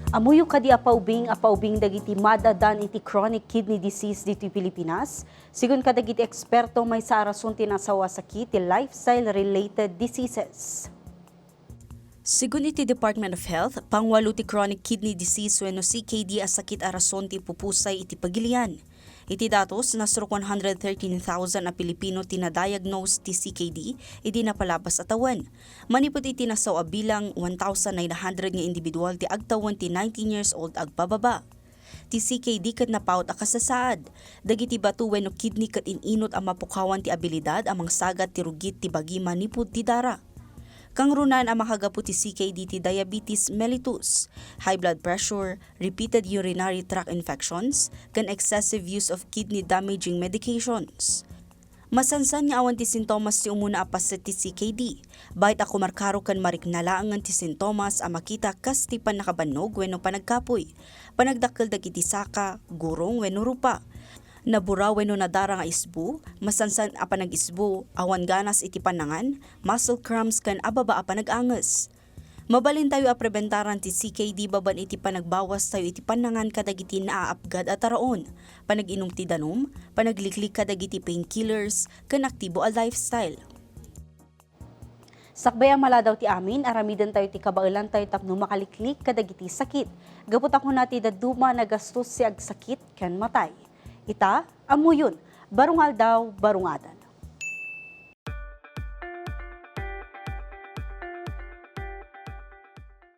AMMOYO KADI apaubing dagiti madadan iti chronic kidney disease dito Pilipinas. Sigun kadagiti eksperto may sa rason tinasawa sakit ti lifestyle-related diseases. Sigun iti Department of Health, pangwalo ti chronic kidney disease wenno CKD a sakit a rason ti pupusay iti pagilian. Iti datos, Nasurok 113,000 na Pilipino tinadiagnose ti CKD, iti napalabas atawan. Manipot iti nasaw bilang 1,900 nga individual ti agtawan ti 19 years old agpababa. Ti CKD ket napaut a kasasaad. Dagiti batu wenno kidney ket ininot a mapukawan ti abilidad amang sagat ti rugit ti bagi manipod ti dara. Kang runan ang makagapu ti CKD ti diabetes mellitus, high blood pressure, repeated urinary tract infections, kan excessive use of kidney-damaging medications. Masansan nga awan ti sintomas ti umuna apaset ti CKD, bayt ako markaro kan mariknalaangan ti sintomas a makita kas ti panakabanog wenno panagkapoy, panagdakkel dagiti saka, gurong wenno rupa. Nabura wenno nadara nga isbu, masansan a panag-isbu, awan ganas iti panangan, muscle cramps kan ababa a panag-anges. Mabalin tayo a prebentaran ti CKD baban iti panagbawas tayo iti panangan kadagiti naaapgad at taraon, panag-inom ti danom, panagliklik kadagiti painkillers, kan aktibo a lifestyle. Sakbay ang maladaw ti amin, aramidan tayo ti kabailan tayo tapno makaliklik kadagiti sakit. Gapot ako nati daduma na gastos si agsakit kan matay. Ita, AMMOYO, barungal daw, barungadan.